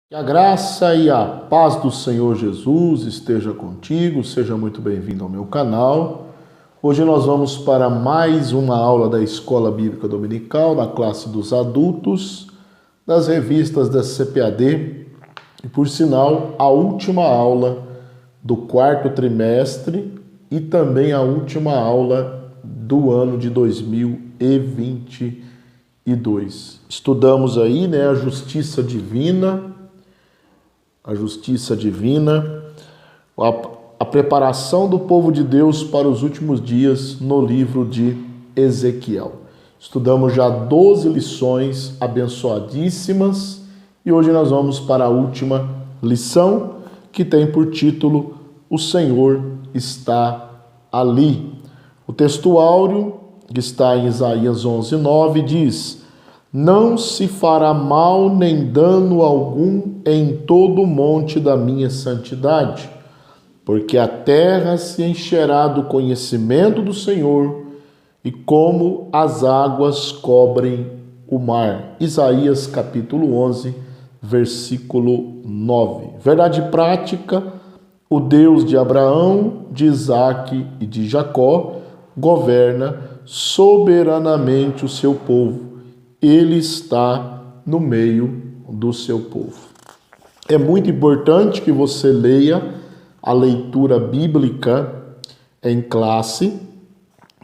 Que a graça e a paz do Senhor Jesus esteja contigo, seja muito bem-vindo ao meu canal. Hoje nós vamos para mais uma aula da Escola Bíblica Dominical, na classe dos adultos, das revistas da CPAD, e por sinal, a última aula do quarto trimestre e também a última aula do ano de 2022. Estudamos aí, a justiça divina, a preparação do povo de Deus para os últimos dias no livro de Ezequiel. Estudamos já 12 lições abençoadíssimas e hoje nós vamos para a última lição, que tem por título O Senhor está ali. O texto áureo, que está em Isaías 11:9, diz: não se fará mal nem dano algum em todo o monte da minha santidade, porque a terra se encherá do conhecimento do Senhor e como as águas cobrem o mar. Isaías capítulo 11, versículo 9. Verdade prática: o Deus de Abraão, de Isaque e de Jacó governa soberanamente o seu povo. Ele está no meio do seu povo. É muito importante que você leia a leitura bíblica em classe,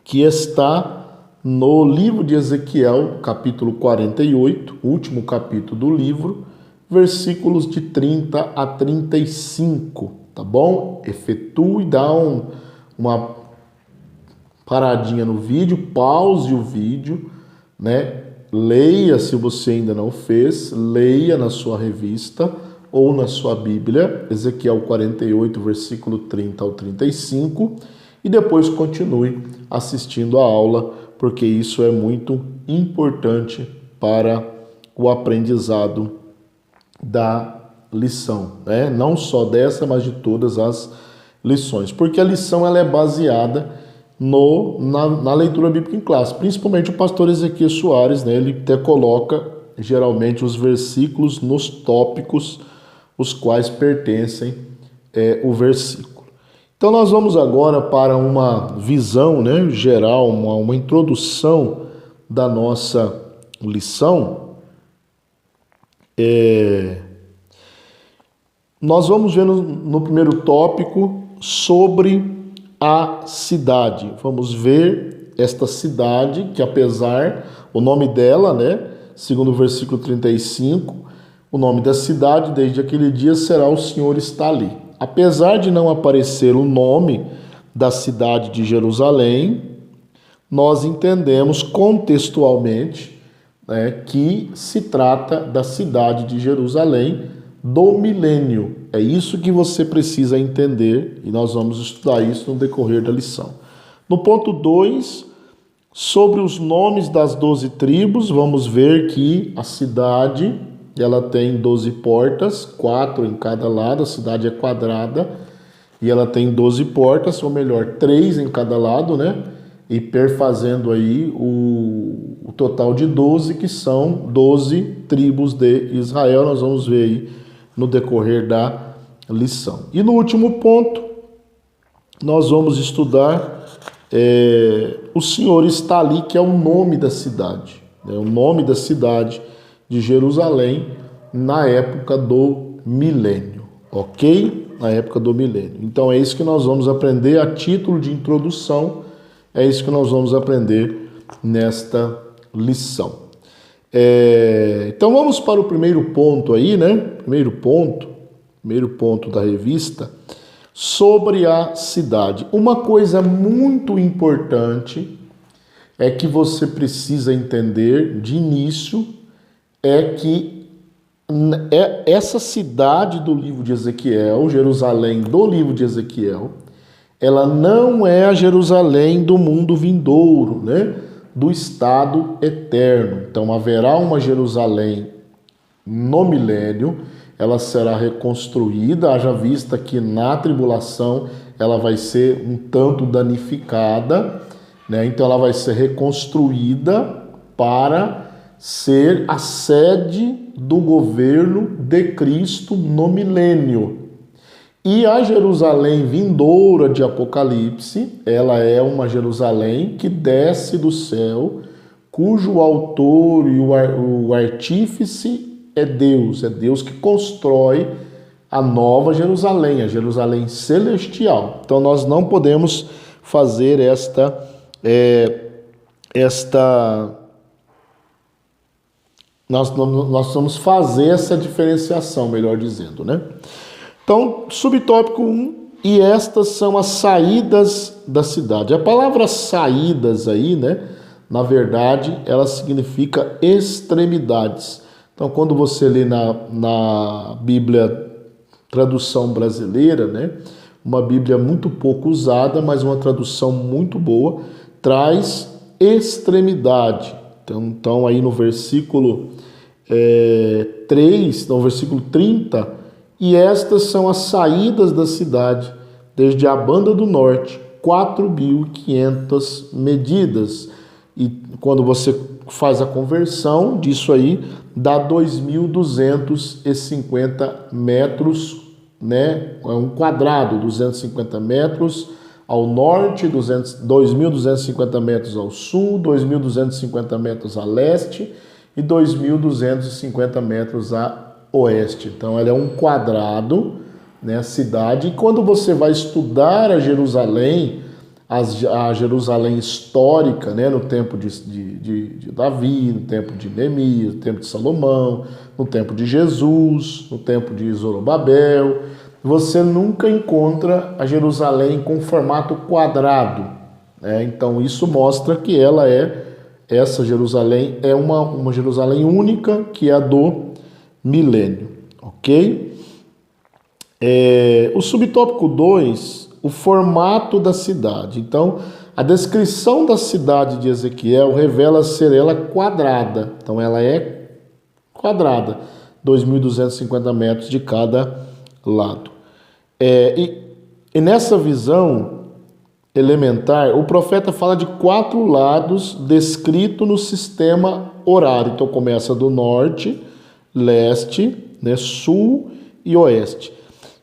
que está no livro de Ezequiel, capítulo 48, último capítulo do livro, versículos de 30 a 35, tá bom? Efetue, dá uma paradinha no vídeo, pause o vídeo, Leia, se você ainda não fez, leia na sua revista ou na sua Bíblia, Ezequiel 48, versículo 30 ao 35, e depois continue assistindo a aula, porque isso é muito importante para o aprendizado da lição, Não só dessa, mas de todas as lições, porque a lição ela é baseada na leitura bíblica em classe, principalmente o pastor Ezequiel Soares, ele até coloca geralmente os versículos nos tópicos os quais pertencem o versículo. Então nós vamos agora para uma visão geral, uma introdução da nossa lição. Nós vamos ver no primeiro tópico sobre a cidade. Vamos ver esta cidade, que apesar, o nome dela, segundo o versículo 35, o nome da cidade desde aquele dia será O Senhor está ali. Apesar de não aparecer o nome da cidade de Jerusalém, nós entendemos contextualmente que se trata da cidade de Jerusalém do milênio. É isso que você precisa entender e nós vamos estudar isso no decorrer da lição. No ponto 2, sobre os nomes das 12 tribos, vamos ver que a cidade ela tem 12 portas, 4 em cada lado, a cidade é quadrada e ela tem 12 portas, ou melhor, 3 em cada lado, e perfazendo aí o total de 12, que são 12 tribos de Israel. Nós vamos ver aí no decorrer da lição. E no último ponto, nós vamos estudar O Senhor está ali, que é o nome da cidade. O nome da cidade de Jerusalém na época do milênio, ok? Na época do milênio. Então é isso que nós vamos aprender a título de introdução, é isso que nós vamos aprender nesta lição. Então vamos para o primeiro ponto aí, Primeiro ponto da revista, sobre a cidade. Uma coisa muito importante é que você precisa entender de início, é que essa cidade do livro de Ezequiel, Jerusalém do livro de Ezequiel, ela não é a Jerusalém do mundo vindouro, do estado eterno. Então haverá uma Jerusalém no milênio, ela será reconstruída, haja vista que na tribulação ela vai ser um tanto danificada, então ela vai ser reconstruída para ser a sede do governo de Cristo no milênio. E a Jerusalém vindoura de Apocalipse, ela é uma Jerusalém que desce do céu, cujo autor e o artífice é Deus que constrói a nova Jerusalém, a Jerusalém celestial. Então nós não podemos fazer nós vamos fazer essa diferenciação, melhor dizendo, né? Então, subtópico 1, e estas são as saídas da cidade. A palavra saídas aí, né? Na verdade, ela significa extremidades. Então, quando você lê na Bíblia tradução brasileira, né? Uma Bíblia muito pouco usada, mas uma tradução muito boa, traz extremidade. Então aí no versículo 3, no versículo 30, e estas são as saídas da cidade, desde a banda do norte, 4.500 medidas. E quando você faz a conversão disso aí, dá 2.250 metros, né? É um quadrado, 250 metros ao norte, 2.250 metros ao sul, 2.250 metros a leste e 2.250 metros a oeste. Então, ela é um quadrado, né, a cidade. E quando você vai estudar a Jerusalém, a Jerusalém histórica, né, no tempo de Davi, no tempo de Neemias, no tempo de Salomão, no tempo de Jesus, no tempo de Zorobabel, você nunca encontra a Jerusalém com formato quadrado, né? Então isso mostra que essa Jerusalém é uma Jerusalém única, que é a do milênio, ok? O subtópico 2, o formato da cidade. Então, a descrição da cidade de Ezequiel revela ser ela quadrada. Então, ela é quadrada, 2.250 metros de cada lado. E nessa visão elementar, o profeta fala de 4 lados descritos no sistema horário. Então, começa do norte, leste, né, sul e oeste.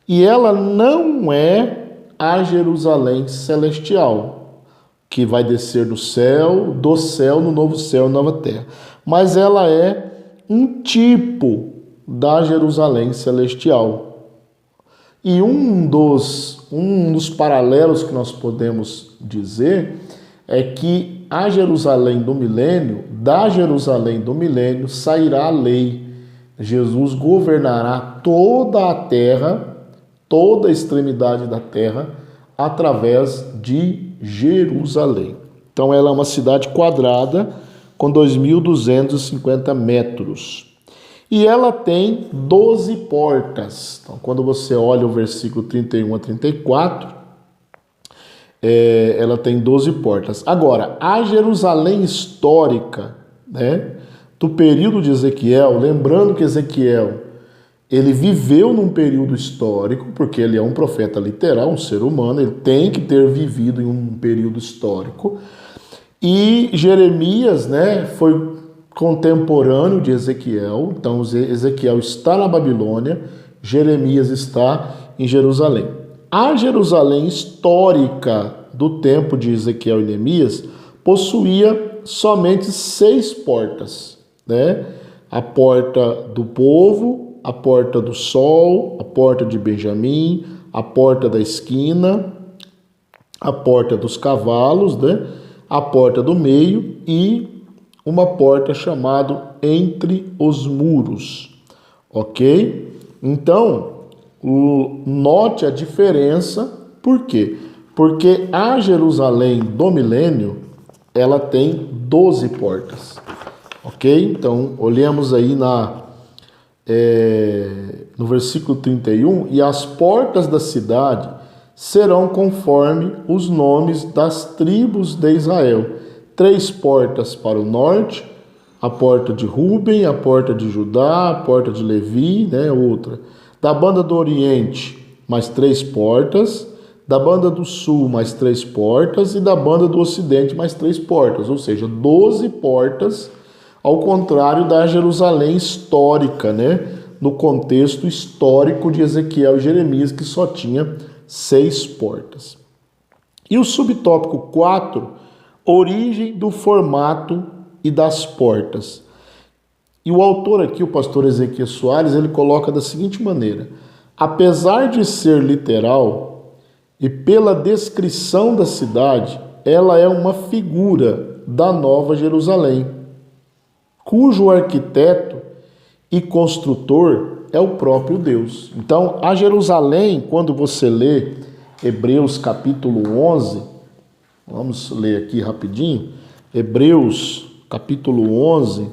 E ela não é a Jerusalém celestial, que vai descer do céu no novo céu e nova terra. Mas ela é um tipo da Jerusalém celestial. E um dos paralelos que nós podemos dizer é que a Jerusalém do milênio, da Jerusalém do milênio sairá a lei. Jesus governará toda a terra, toda a extremidade da terra, através de Jerusalém. Então ela é uma cidade quadrada com 2.250 metros. E ela tem 12 portas. Então, quando você olha o versículo 31 a 34, ela tem 12 portas. Agora, a Jerusalém histórica, né, do período de Ezequiel, lembrando que Ezequiel, ele viveu num período histórico, porque ele é um profeta literal, um ser humano, ele tem que ter vivido em um período histórico. E Jeremias, né, foi contemporâneo de Ezequiel. Então Ezequiel está na Babilônia, Jeremias está em Jerusalém. A Jerusalém histórica do tempo de Ezequiel e Neemias possuía somente 6 portas, né? A porta do povo, a porta do sol, a porta de Benjamim, a porta da esquina, a porta dos cavalos, né? A porta do meio e uma porta chamada Entre os Muros, ok? Então, note a diferença, por quê? Porque a Jerusalém do milênio, ela tem 12 portas, ok? Então, olhemos aí no versículo 31, e as portas da cidade serão conforme os nomes das tribos de Israel. 3 portas para o norte, a porta de Ruben, a porta de Judá, a porta de Levi, né, outra. Da banda do oriente, mais 3 portas. Da banda do sul, mais 3 portas. E da banda do ocidente, mais 3 portas. Ou seja, 12 portas ao contrário da Jerusalém histórica, né? No contexto histórico de Ezequiel e Jeremias, que só tinha 6 portas. E o subtópico 4, origem do formato e das portas. E o autor aqui, o pastor Ezequiel Soares, ele coloca da seguinte maneira: apesar de ser literal e pela descrição da cidade, ela é uma figura da Nova Jerusalém, cujo arquiteto e construtor é o próprio Deus. Então, a Jerusalém, quando você lê Hebreus capítulo 11, vamos ler aqui rapidinho, Hebreus capítulo 11,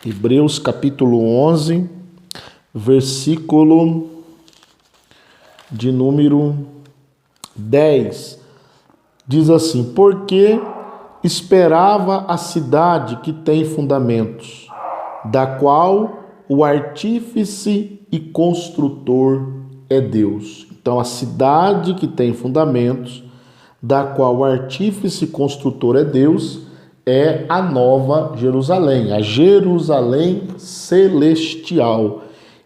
Hebreus capítulo 11, versículo de número 10, diz assim: porque esperava a cidade que tem fundamentos, da qual o artífice e construtor é Deus. Então, a cidade que tem fundamentos, da qual o artífice e construtor é Deus, é a Nova Jerusalém, a Jerusalém celestial.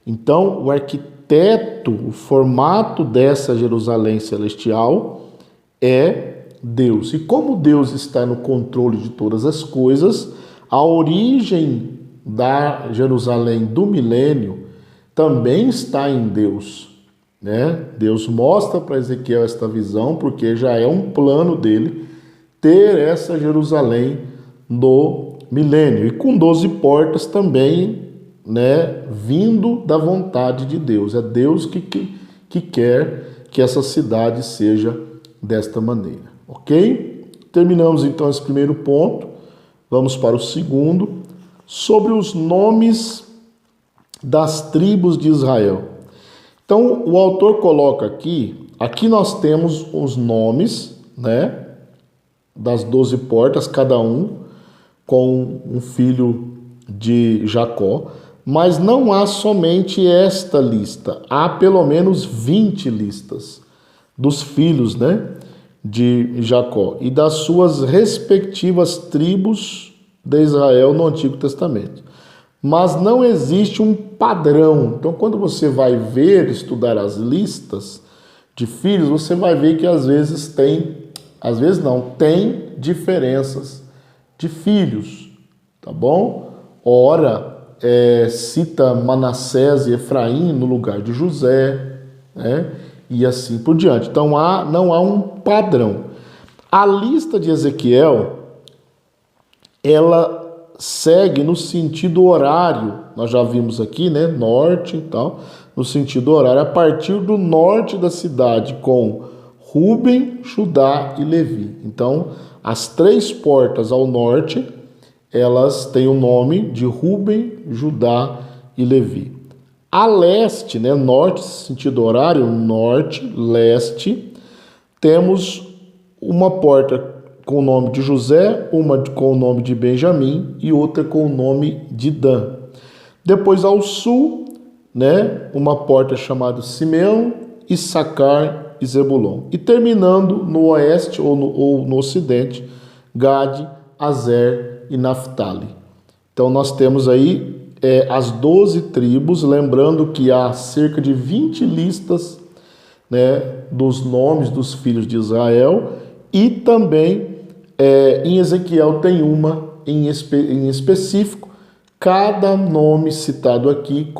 Então, o arquiteto, o formato dessa Jerusalém celestial é Deus. E como Deus está no controle de todas as coisas, a origem da Jerusalém do milênio também está em Deus, né? Deus mostra para Ezequiel esta visão, porque já é um plano dele ter essa Jerusalém do milênio, e com 12 portas também, né, vindo da vontade de Deus. É Deus que quer que essa cidade seja desta maneira. Ok? Terminamos então esse primeiro ponto. Vamos para o segundo, sobre os nomes das tribos de Israel. Então, o autor coloca aqui nós temos os nomes, né, das 12 portas, cada um com um filho de Jacó, mas não há somente esta lista, há pelo menos 20 listas dos filhos, né, de Jacó e das suas respectivas tribos de Israel no Antigo Testamento. Mas não existe um padrão. Então, quando você vai ver, estudar as listas de filhos, você vai ver que tem diferenças de filhos, tá bom? Ora, cita Manassés e Efraim no lugar de José, né? E assim por diante. Então, não há um padrão. A lista de Ezequiel, ela segue no sentido horário. Nós já vimos aqui, né? Norte e tal, no sentido horário, a partir do norte da cidade, com Ruben, Judá e Levi. Então, as 3 portas ao norte, elas têm o nome de Ruben, Judá e Levi. A leste, né, norte, sentido horário, norte, leste, temos uma porta com o nome de José, uma com o nome de Benjamim e outra com o nome de Dan. Depois ao sul, né, uma porta chamada Simeão, Issacar e Zebulon. E terminando no oeste ou no ocidente, Gade, Azer e Naftali. Então nós temos aí as 12 tribos, lembrando que há cerca de 20 listas, né, dos nomes dos filhos de Israel, e também em Ezequiel tem uma em específico. Cada nome citado aqui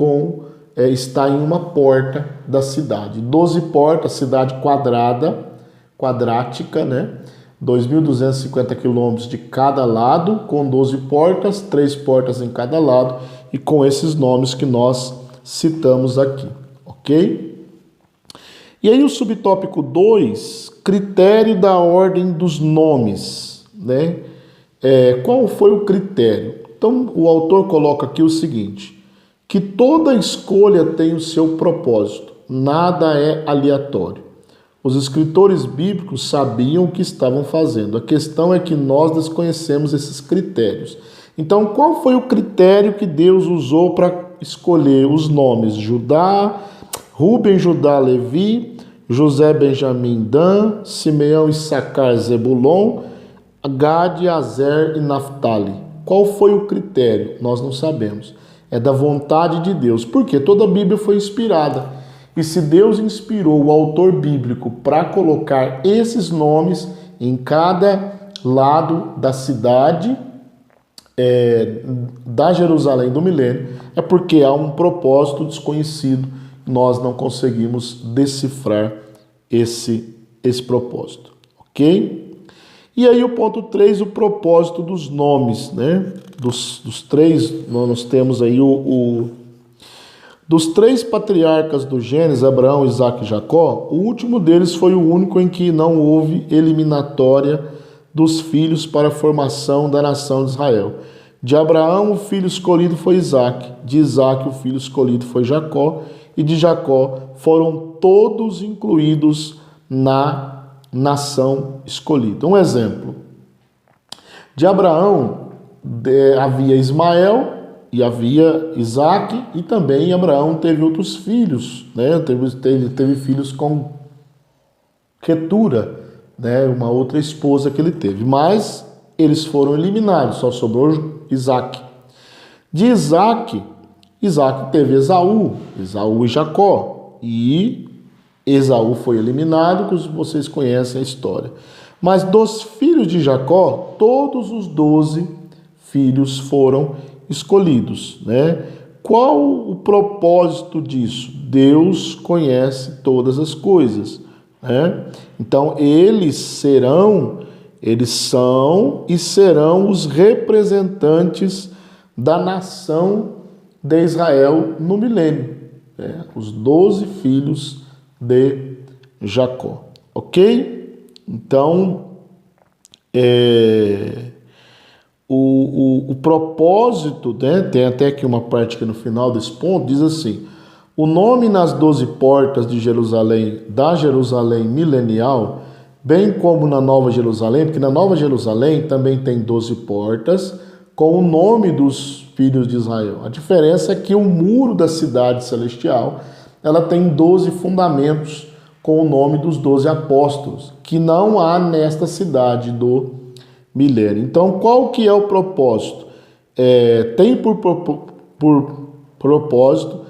está em uma porta da cidade. 12 portas, cidade quadrática, né? 2.250 quilômetros de cada lado, com 12 portas, 3 portas em cada lado, e com esses nomes que nós citamos aqui, ok? E aí o subtópico 2, critério da ordem dos nomes, né? Qual foi o critério? Então o autor coloca aqui o seguinte, que toda escolha tem o seu propósito, nada é aleatório. Os escritores bíblicos sabiam o que estavam fazendo. A questão é que nós desconhecemos esses critérios. Então, qual foi o critério que Deus usou para escolher os nomes? Judá, Ruben, Judá, Levi, José, Benjamim, Dan, Simeão, Issacar, Zebulon, Gade, Azer e Naftali. Qual foi o critério? Nós não sabemos. É da vontade de Deus. Porque toda a Bíblia foi inspirada. E se Deus inspirou o autor bíblico para colocar esses nomes em cada lado da cidade da Jerusalém do milênio, é porque há um propósito desconhecido. Nós não conseguimos decifrar esse propósito, ok? E aí o ponto 3, o propósito dos nomes, né? Dos três, nós temos aí dos três patriarcas do Gênesis, Abraão, Isaque e Jacó, o último deles foi o único em que não houve eliminatória dos filhos para a formação da nação de Israel. De Abraão, o filho escolhido foi Isaque, de Isaque, o filho escolhido foi Jacó, e de Jacó foram todos incluídos na nação escolhida. Um exemplo, de Abraão havia Ismael e havia Isaque, e também Abraão teve outros filhos, né? Teve filhos com Quetura, né? Uma outra esposa que ele teve, mas eles foram eliminados, só sobrou Isaque. De Isaque teve Esaú e Jacó, e Esaú foi eliminado, que vocês conhecem a história. Mas dos filhos de Jacó, todos os 12 filhos foram escolhidos, né? Qual o propósito disso? Deus conhece todas as coisas, né? Então eles são e serão os representantes da nação de Israel no milênio, né? Os 12 filhos de Jacó, ok? Então, o propósito, né? Tem até aqui uma parte que no final desse ponto diz assim: o nome nas 12 portas de Jerusalém, da Jerusalém milenial, bem como na Nova Jerusalém, porque na Nova Jerusalém também tem 12 portas com o nome dos filhos de Israel. A diferença é que o muro da cidade celestial, ela tem 12 fundamentos com o nome dos 12 apóstolos, que não há nesta cidade do milênio. Então, qual que é o propósito? Tem por propósito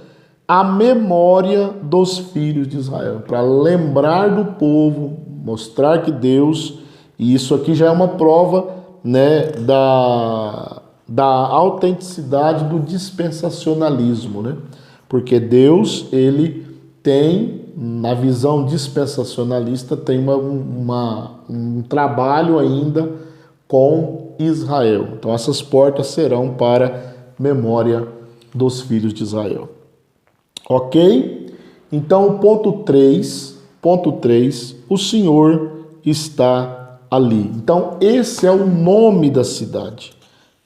a memória dos filhos de Israel, para lembrar do povo, mostrar que Deus, e isso aqui já é uma prova, né, da autenticidade do dispensacionalismo, né? Porque Deus, ele tem, na visão dispensacionalista, tem um trabalho ainda com Israel. Então essas portas serão para memória dos filhos de Israel. Ok? Então, ponto 3, o Senhor está ali. Então, esse é o nome da cidade,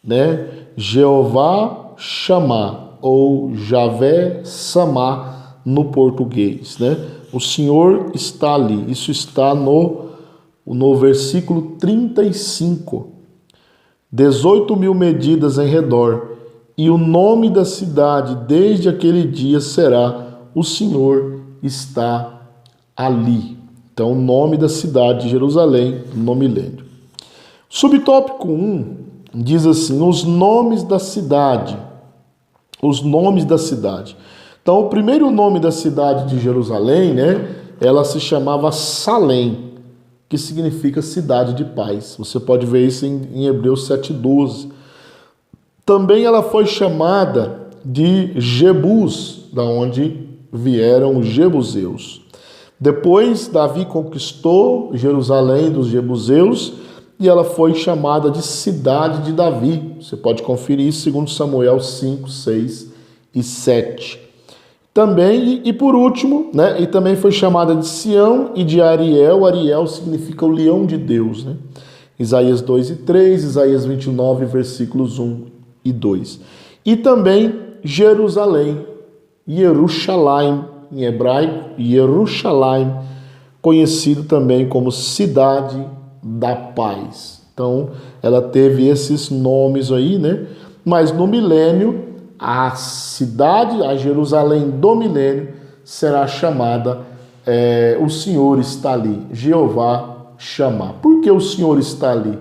né? Jeová Shammah, ou Javé Samá no português, né? O Senhor está ali. Isso está no versículo 35. 18.000 medidas em redor, e o nome da cidade desde aquele dia será: o Senhor está ali. Então, o nome da cidade de Jerusalém no milênio. Subtópico 1 diz assim: os nomes da cidade. Os nomes da cidade. Então, o primeiro nome da cidade de Jerusalém, né? Ela se chamava Salém, que significa cidade de paz. Você pode ver isso em Hebreus 7:12. Também ela foi chamada de Jebus, da onde vieram os jebuseus. Depois, Davi conquistou Jerusalém dos jebuseus e ela foi chamada de cidade de Davi. Você pode conferir isso em 2 Samuel 5, 6 e 7. Também, e por último, né, e também foi chamada de Sião e de Ariel. Ariel significa o leão de Deus, né? Isaías 2 e 3, Isaías 29, versículos 1 e 2. E também Jerusalém, Yerushalayim, em hebraico, Yerushalayim, conhecido também como cidade da paz. Então, ela teve esses nomes aí, né? Mas no milênio, a cidade, a Jerusalém do milênio, será chamada, o Senhor está ali, Jeová Shammah. Por que o Senhor está ali?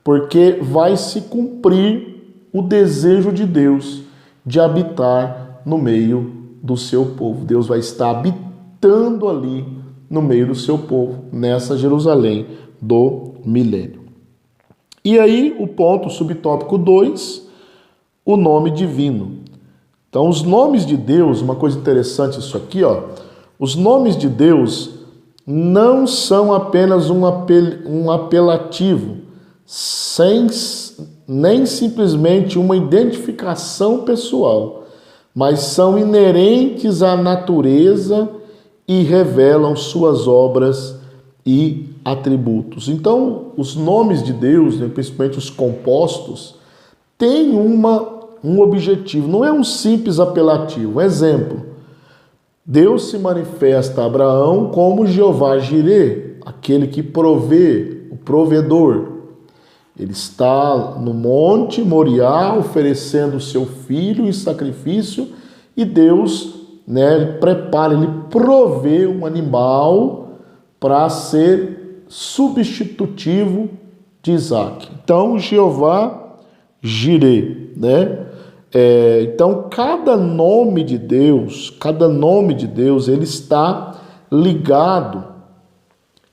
porque vai se cumprir o desejo de Deus de habitar no meio do seu povo. Deus vai estar habitando ali no meio do seu povo, nessa Jerusalém do milênio. E aí o ponto subtópico 2, o nome divino. Então os nomes de Deus, uma coisa interessante isso aqui, ó, os nomes de Deus não são apenas um apelativo, nem simplesmente uma identificação pessoal, mas são inerentes à natureza e revelam suas obras e atributos. Então, os nomes de Deus, principalmente os compostos, têm um objetivo, não é um simples apelativo. Exemplo, Deus se manifesta a Abraão como Jeová Jirê, aquele que provê, o provedor. Ele está no monte Moriá oferecendo o seu filho em sacrifício e Deus, ele prepara, ele provê um animal para ser substitutivo de Isaac. Então, Jeová Jirê, então, cada nome de Deus, ele está ligado.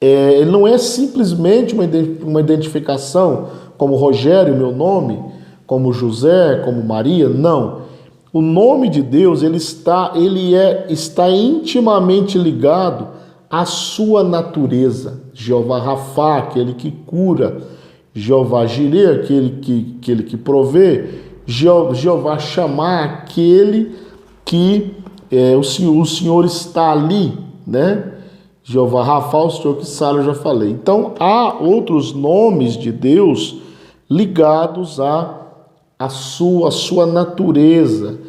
Ele não é simplesmente uma identificação, como Rogério, meu nome, como José, como Maria, não. O nome de Deus, ele está intimamente ligado à sua natureza. Jeová Rafá, aquele que cura. Jeová Jirê, aquele que provê. Jeová Chamá, aquele que o Senhor está ali, Jeová Rafá, o Senhor que sara, eu já falei. Então, há outros nomes de Deus ligados à sua natureza.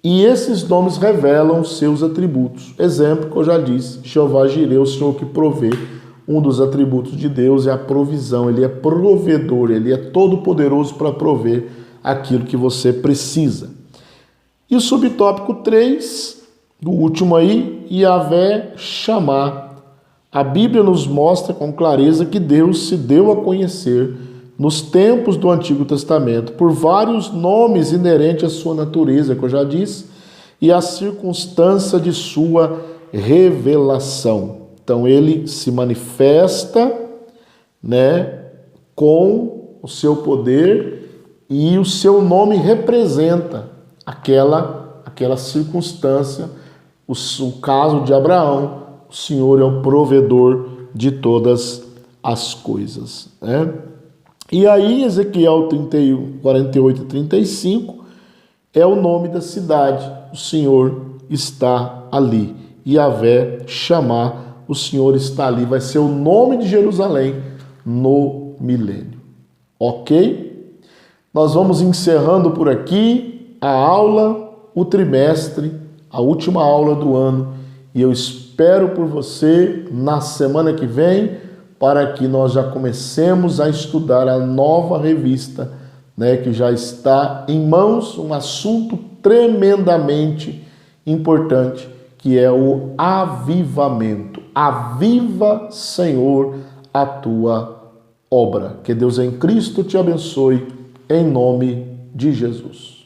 E esses nomes revelam seus atributos. Exemplo que eu já disse, Jeová Jirê, o Senhor que provê. Um dos atributos de Deus é a provisão. Ele é provedor, ele é todo poderoso para prover aquilo que você precisa. E o subtópico 3, o último aí, Yahvé Chamá. A Bíblia nos mostra com clareza que Deus se deu a conhecer nos tempos do Antigo Testamento por vários nomes inerentes à sua natureza, que eu já disse, e à circunstância de sua revelação. Então ele se manifesta, com o seu poder e o seu nome representa aquela circunstância. O caso de Abraão, o Senhor é o provedor de todas as coisas. E aí, Ezequiel 48 e 35 é o nome da cidade. O Senhor está ali. Yahvé Chamá, o Senhor está ali. Vai ser o nome de Jerusalém no milênio. Ok? Nós vamos encerrando por aqui a aula, o trimestre, a última aula do ano. E eu espero por você na semana que vem, para que nós já comecemos a estudar a nova revista, que já está em mãos, um assunto tremendamente importante, que é o avivamento. Aviva, Senhor, a tua obra. Que Deus em Cristo te abençoe, em nome de Jesus.